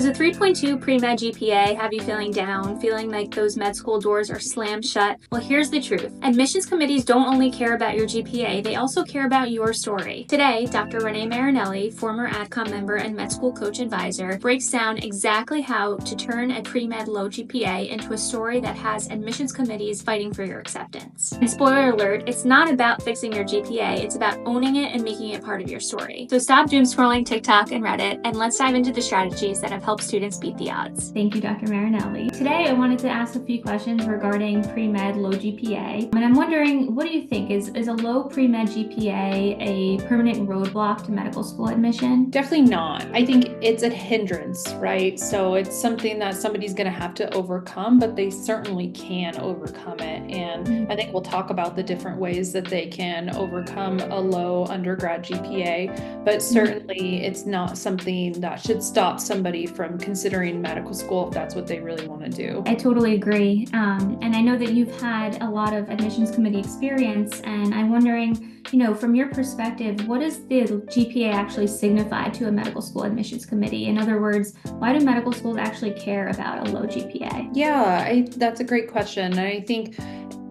Does a 3.2 pre-med GPA have you feeling down, feeling like those med school doors are slammed shut? Well, here's the truth. Admissions committees don't only care about your GPA, they also care about your story. Today, Dr. Renee Marinelli, former AdCom member and med school coach advisor, breaks down exactly how to turn a pre-med low GPA into a story that has admissions committees fighting for your acceptance. And spoiler alert, it's not about fixing your GPA, it's about owning it and making it part of your story. So stop doom scrolling TikTok and Reddit, and let's dive into the strategies that have helped students beat the odds. Thank you, Dr. Marinelli. Today, I wanted to ask a few questions regarding pre-med low GPA. And I'm wondering, what do you think? Is a low pre-med GPA a permanent roadblock to medical school admission? Definitely not. I think it's a hindrance, right? So it's something that somebody's going to have to overcome, but they certainly can overcome it. And I think we'll talk about the different ways that they can overcome a low undergrad GPA, but certainly it's not something that should stop somebody from considering medical school if that's what they really want to do. I totally agree. And I know that you've had a lot of admissions committee experience, and I'm wondering, from your perspective, what does the GPA actually signify to a medical school admissions committee? In other words, why do medical schools actually care about a low GPA? Yeah, that's a great question. And I think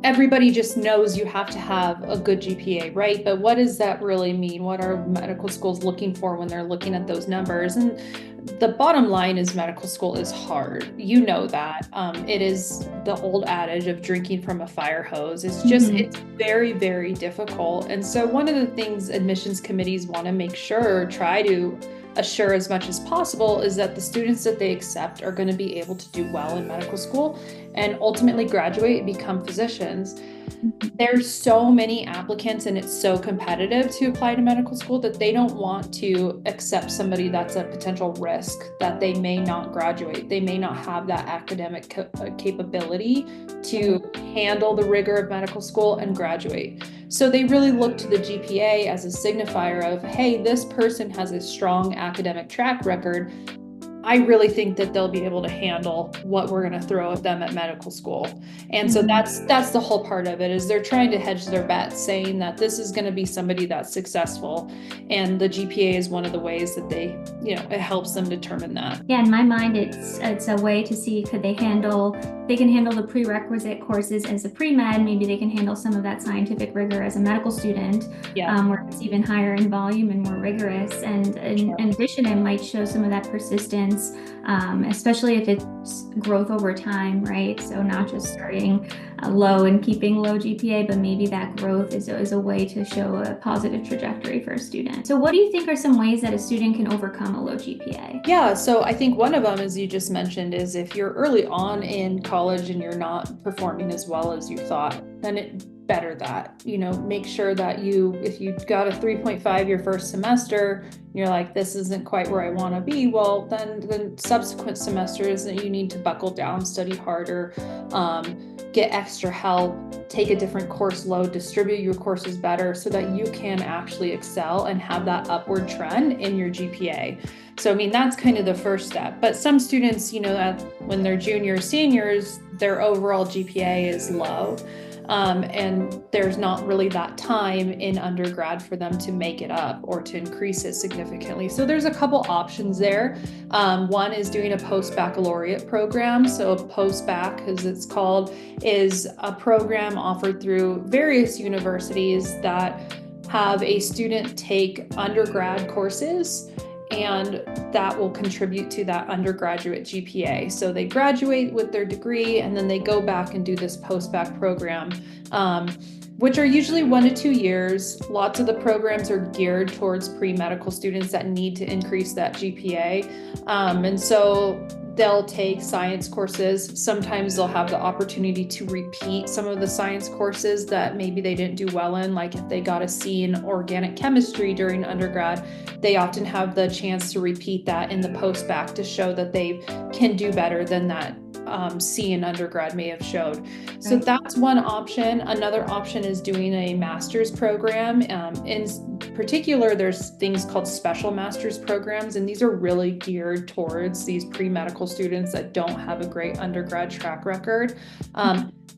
everybody just knows you have to have a good GPA, right? But what does that really mean? What are medical schools looking for when they're looking at those numbers? And the bottom line is medical school is hard. You know that. It is the old adage of drinking from a fire hose. It's just, it's very, very difficult. And so one of the things admissions committees want to make sure, try to assure as much as possible, is that the students that they accept are going to be able to do well in medical school and ultimately graduate and become physicians. There's so many applicants and it's so competitive to apply to medical school that they don't want to accept somebody that's a potential risk, that they may not graduate. They may not have that academic capability to handle the rigor of medical school and graduate. So they really look to the GPA as a signifier of, hey, this person has a strong academic track record. I really think that they'll be able to handle what we're going to throw at them at medical school. And so that's the whole part of it, is they're trying to hedge their bets, saying that this is going to be somebody that's successful. And the GPA is one of the ways that they, it helps them determine that. Yeah, in my mind, it's a way to see, they can handle the prerequisite courses as a pre-med. Maybe they can handle some of that scientific rigor as a medical student, where it's even higher in volume and more rigorous. And in addition, it might show some of that persistence, especially if it's growth over time, right? So not just starting low and keeping low GPA, but maybe that growth is a way to show a positive trajectory for a student. So what do you think are some ways that a student can overcome a low GPA? Yeah, so I think one of them, as you just mentioned, is if you're early on in college and you're not performing as well as you thought, then it better that, make sure that if you got a 3.5 your first semester, you're like, this isn't quite where I want to be. Well, then subsequent semesters that you need to buckle down, study harder, get extra help, take a different course load, distribute your courses better so that you can actually excel and have that upward trend in your GPA. So, that's kind of the first step. But some students, that when they're juniors, seniors, their overall GPA is low. And there's not really that time in undergrad for them to make it up or to increase it significantly. So there's a couple options there. One is doing a post-baccalaureate program. So a post-bacc, as it's called, is a program offered through various universities that have a student take undergrad courses, and that will contribute to that undergraduate GPA. So they graduate with their degree and then they go back and do this post-bacc program, which are usually 1 to 2 years. Lots of the programs are geared towards pre-medical students that need to increase that GPA. And so they'll take science courses. Sometimes they'll have the opportunity to repeat some of the science courses that maybe they didn't do well in. Like if they got a C in organic chemistry during undergrad, they often have the chance to repeat that in the post-bacc to show that they can do better than that C in undergrad may have showed. So that's one option. Another option is doing a master's program. In particular, there's things called special master's programs, and these are really geared towards these pre-medical students that don't have a great undergrad track record.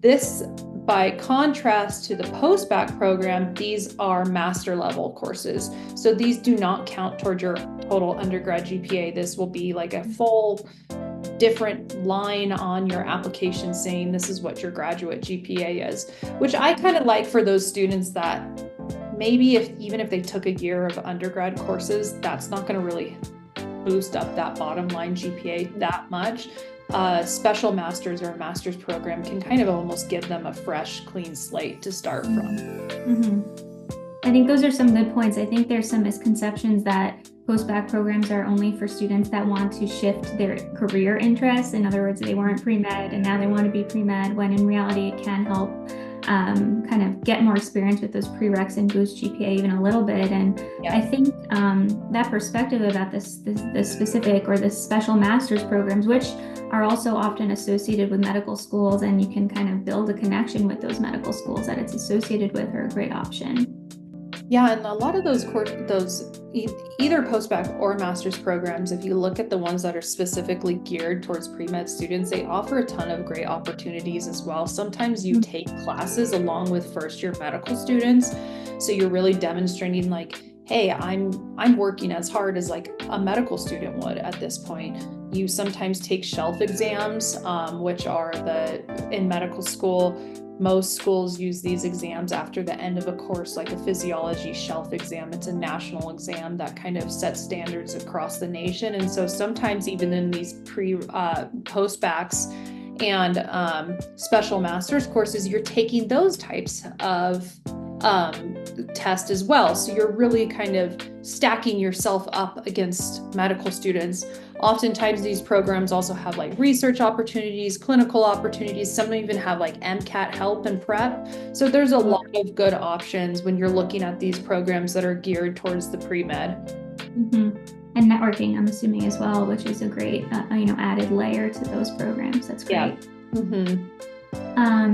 This by contrast to the post-bacc program, these are master level courses. So these do not count toward your total undergrad GPA. This will be like a full different line on your application saying this is what your graduate GPA is, which I kind of like for those students that maybe even if they took a year of undergrad courses, that's not going to really boost up that bottom line GPA that much. Special masters or a master's program can kind of almost give them a fresh, clean slate to start from. I think those are some good points. I think there's some misconceptions that post-bacc programs are only for students that want to shift their career interests. In other words, they weren't pre-med and now they want to be pre-med, when in reality it can help kind of get more experience with those prereqs and boost GPA even a little bit. And I think that perspective about this specific or this special master's programs, which are also often associated with medical schools, and you can kind of build a connection with those medical schools that it's associated with, are a great option. Yeah, and a lot of those either post-bacc or master's programs, if you look at the ones that are specifically geared towards pre-med students, they offer a ton of great opportunities as well. Sometimes you take classes along with first-year medical students, so you're really demonstrating like, hey, I'm working as hard as like a medical student would at this point. You sometimes take shelf exams, which are in medical school. Most schools use these exams after the end of a course, like a physiology shelf exam. It's a national exam that kind of sets standards across the nation. And so sometimes even in these post-baccs and special master's courses, you're taking those types of test as well. So you're really kind of stacking yourself up against medical students. Oftentimes these programs also have like research opportunities, clinical opportunities. Some even have like MCAT help and prep. So there's a lot of good options when you're looking at these programs that are geared towards the pre-med. And networking, I'm assuming as well, which is a great added layer to those programs. That's great.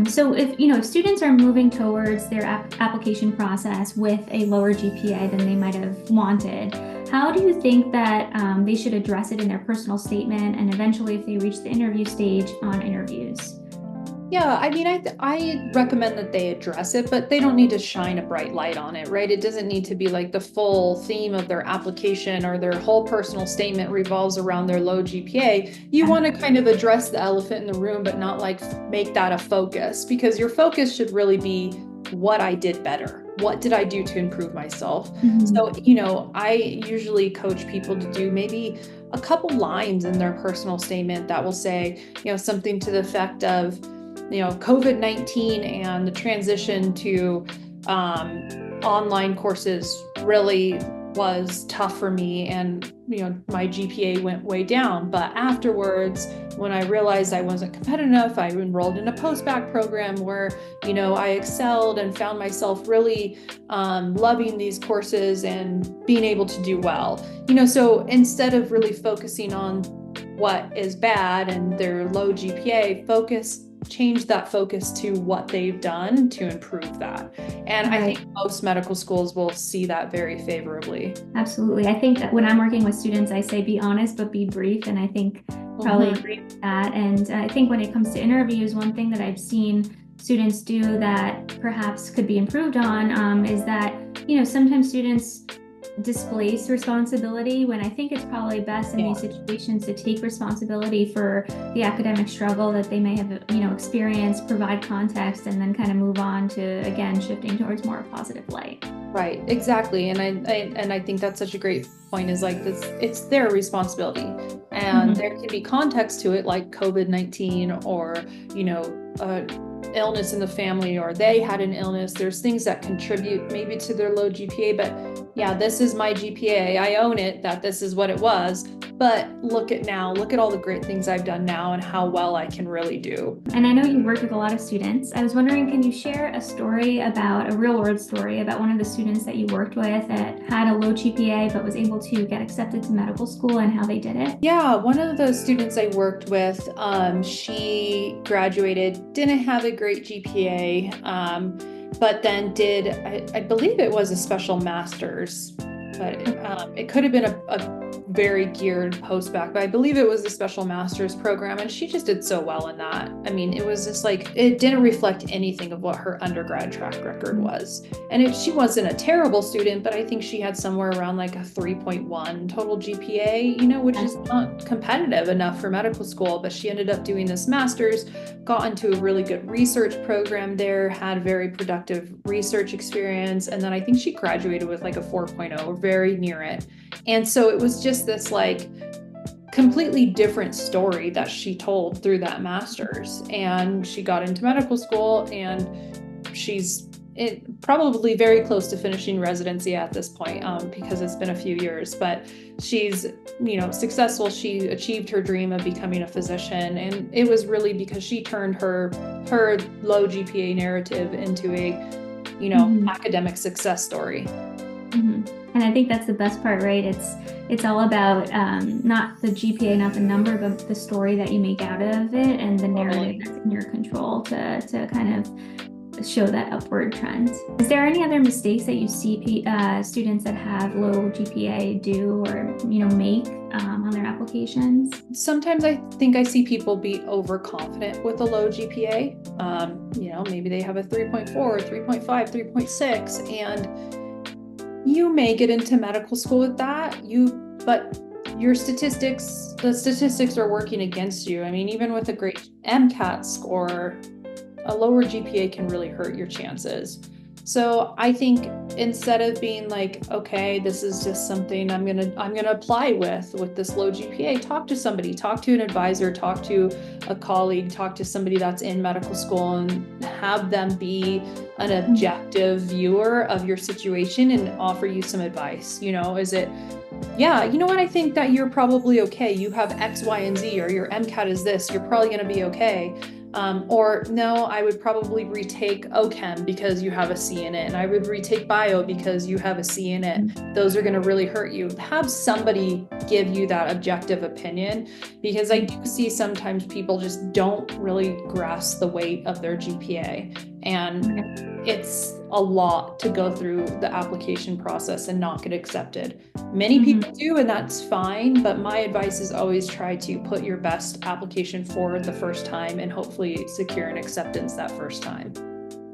So if students are moving towards their application process with a lower GPA than they might have wanted, how do you think that they should address it in their personal statement, and eventually if they reach the interview stage, on interviews? Yeah, I mean, I recommend that they address it, but they don't need to shine a bright light on it, right? It doesn't need to be like the full theme of their application or their whole personal statement revolves around their low GPA. You want to kind of address the elephant in the room, but not like make that a focus, because your focus should really be what I did better. What did I do to improve myself? So, I usually coach people to do maybe a couple lines in their personal statement that will say, something to the effect of, COVID-19 and the transition to online courses really was tough for me, and my GPA went way down. But afterwards, when I realized I wasn't competitive enough, I enrolled in a post-bacc program where I excelled and found myself really loving these courses and being able to do well. So instead of really focusing on what is bad and their low GPA, change that focus to what they've done to improve that. And I think most medical schools will see that very favorably. Absolutely. I think that when I'm working with students, I say be honest, but be brief. And I think probably agree with that. And I think when it comes to interviews, one thing that I've seen students do that perhaps could be improved on is that, sometimes students displace responsibility, when I think it's probably best in these situations to take responsibility for the academic struggle that they may have experienced, provide context, and then kind of move on to, again, shifting towards more positive light. Right, exactly. And I think that's such a great point, is like this, it's their responsibility, and there can be context to it, like COVID-19 or illness in the family, or they had an illness. There's things that contribute maybe to their low GPA, but this is my GPA. I own it, that this is what it was. But look at all the great things I've done now and how well I can really do. And I know you worked with a lot of students. I was wondering, can you share a real world story about one of the students that you worked with that had a low GPA but was able to get accepted to medical school, and how they did it? Yeah, one of the students I worked with, she graduated, didn't have a great GPA, but then did, I believe it was a special master's, but it could have been a very geared post-bacc, but I believe it was a special master's program, and she just did so well in that. I mean, it was just like, it didn't reflect anything of what her undergrad track record was. And she wasn't a terrible student, but I think she had somewhere around like a 3.1 total GPA, you know, which is not competitive enough for medical school, but she ended up doing this master's, got into a really good research program there, had very productive research experience, and then I think she graduated with like a 4.0 or very near it. And so it was just this like completely different story that she told through that master's, and she got into medical school, and she's probably very close to finishing residency at this point, because it's been a few years, but she's, you know, successful. She achieved her dream of becoming a physician, and it was really because she turned her low GPA narrative into a, you know, academic success story. And I think that's the best part, right? It's all about not the GPA, not the number, but the story that you make out of it, and the narrative that's in your control to kind of show that upward trend. Is there any other mistakes that you see students that have low GPA do or, you know, make on their applications? Sometimes I think I see people be overconfident with a low GPA. You know, maybe they have a 3.4, 3.5, 3.6, and you may get into medical school with that, but your statistics, the statistics are working against you. I mean, even with a great MCAT score, a lower GPA can really hurt your chances. So I think instead of being like, okay, this is just something I'm gonna apply with this low GPA, talk to somebody, talk to an advisor, talk to a colleague, talk to somebody that's in medical school, and have them be an objective viewer of your situation and offer you some advice. You know, is it, yeah, you know what, I think that you're probably okay. You have X, Y, and Z, or your MCAT is this, you're probably gonna be okay. Or no, I would probably retake OChem because you have a C in it, and I would retake bio because you have a C in it. Those are going to really hurt you. Have somebody give you that objective opinion, because I do see sometimes people just don't really grasp the weight of their GPA, and it's a lot to go through the application process and not get accepted. Many people do, and that's fine, but my advice is always try to put your best application forward the first time and hopefully secure an acceptance that first time.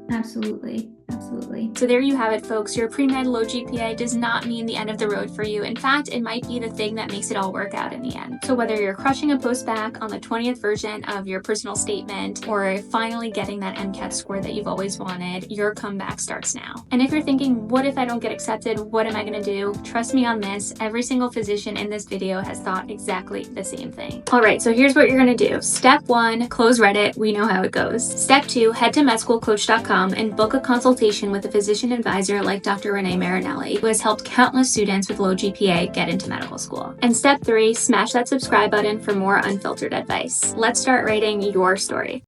Absolutely. Absolutely. So there you have it, folks. Your pre-med low GPA does not mean the end of the road for you. In fact, it might be the thing that makes it all work out in the end. So whether you're crushing a post-bacc on the 20th version of your personal statement, or finally getting that MCAT score that you've always wanted, your comeback starts now. And if you're thinking, what if I don't get accepted? What am I going to do? Trust me on this. Every single physician in this video has thought exactly the same thing. All right, so here's what you're going to do. Step 1, close Reddit. We know how it goes. Step 2, head to medschoolcoach.com and book a consultation with a physician advisor like Dr. Renee Marinelli, who has helped countless students with low GPA get into medical school. And step 3, smash that subscribe button for more unfiltered advice. Let's start writing your story.